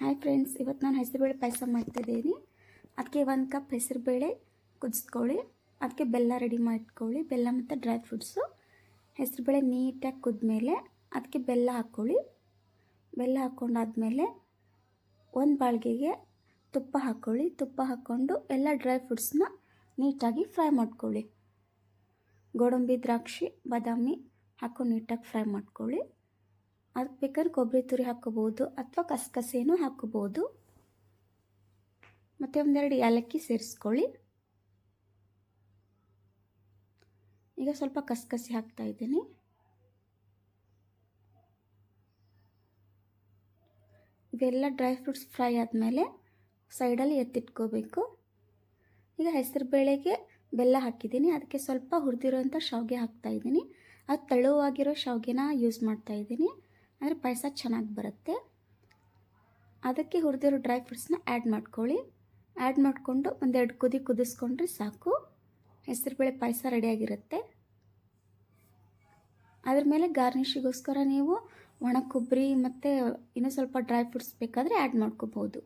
Hi friends, ಇವತ್ತು ನಾನು ಹೆಸರುಬೇಳೆ ಪಾಯಸ ಮಾಡ್ತಾಯಿದ್ದೀನಿ. ಅದಕ್ಕೆ 1 ಕಪ್ ಹೆಸರುಬೇಳೆ ಕುದಿಸ್ಕೊಳ್ಳಿ. ಅದಕ್ಕೆ ಬೆಲ್ಲ ರೆಡಿ ಮಾಡಿಟ್ಕೊಳ್ಳಿ. ಬೆಲ್ಲ ಮತ್ತು ಡ್ರೈ ಫ್ರೂಟ್ಸು. ಹೆಸರುಬೇಳೆ ನೀಟಾಗಿ ಕುದ್ಮೇಲೆ ಅದಕ್ಕೆ ಬೆಲ್ಲ ಹಾಕ್ಕೊಳ್ಳಿ. ಬೆಲ್ಲ ಹಾಕ್ಕೊಂಡಾದ್ಮೇಲೆ ಒಂದು ಬಾಳಿಗೆಗೆ ತುಪ್ಪ ಹಾಕ್ಕೊಳ್ಳಿ. ತುಪ್ಪ ಹಾಕ್ಕೊಂಡು ಎಲ್ಲ ಡ್ರೈ ಫ್ರೂಟ್ಸ್ನ ನೀಟಾಗಿ ಫ್ರೈ ಮಾಡ್ಕೊಳ್ಳಿ. ಗೋಡಂಬಿ, ದ್ರಾಕ್ಷಿ, ಬಾದಾಮಿ ಹಾಕ್ಕೊಂಡು ನೀಟಾಗಿ ಫ್ರೈ ಮಾಡ್ಕೊಳ್ಳಿ. ಅದಕ್ಕೆ ಬೇಕಾದ್ರೆ ಕೊಬ್ಬರಿ ತುರಿ ಹಾಕ್ಕೋಬೋದು ಅಥವಾ ಕಸಕಸೆನೂ ಹಾಕ್ಕೋಬೋದು. ಮತ್ತು ಒಂದೆರಡು ಏಲಕ್ಕಿ ಸೇರಿಸ್ಕೊಳ್ಳಿ. ಈಗ ಸ್ವಲ್ಪ ಕಸಕಸಿ ಹಾಕ್ತಾಯಿದ್ದೀನಿ. ಇವೆಲ್ಲ ಡ್ರೈ ಫ್ರೂಟ್ಸ್ ಫ್ರೈ ಆದಮೇಲೆ ಸೈಡಲ್ಲಿ ಎತ್ತಿಟ್ಕೋಬೇಕು. ಈಗ ಹೆಸರುಬೇಳೆಗೆ ಬೆಲ್ಲ ಹಾಕಿದ್ದೀನಿ. ಅದಕ್ಕೆ ಸ್ವಲ್ಪ ಹುರಿದಿರೋಂಥ ಶಾವಿಗೆ ಹಾಕ್ತಾಯಿದ್ದೀನಿ. ಅದು ತೆಳುವಾಗಿರೋ ಶಾವಿಗೆನ ಯೂಸ್ ಮಾಡ್ತಾಯಿದ್ದೀನಿ, ಅಂದರೆ ಪಾಯಸ ಚೆನ್ನಾಗಿ ಬರುತ್ತೆ. ಅದಕ್ಕೆ ಹುರಿದಿರೋ ಡ್ರೈ ಫ್ರೂಟ್ಸ್ನ ಆ್ಯಡ್ ಮಾಡ್ಕೊಳ್ಳಿ. ಆ್ಯಡ್ ಮಾಡಿಕೊಂಡು ಒಂದೆರಡು ಕುದಿಸ್ಕೊಂಡ್ರೆ ಸಾಕು. ಹೆಸರುಬೇಳೆ ಪಾಯಸ ರೆಡಿಯಾಗಿರುತ್ತೆ. ಅದ್ರ ಮೇಲೆ ಗಾರ್ನಿಷಿಗೋಸ್ಕರ ನೀವು ಒಣ ಕೊಬ್ಬರಿ ಮತ್ತು ಇನ್ನೂ ಸ್ವಲ್ಪ ಡ್ರೈ ಫ್ರೂಟ್ಸ್ ಬೇಕಾದರೆ ಆ್ಯಡ್ ಮಾಡ್ಕೋಬೋದು.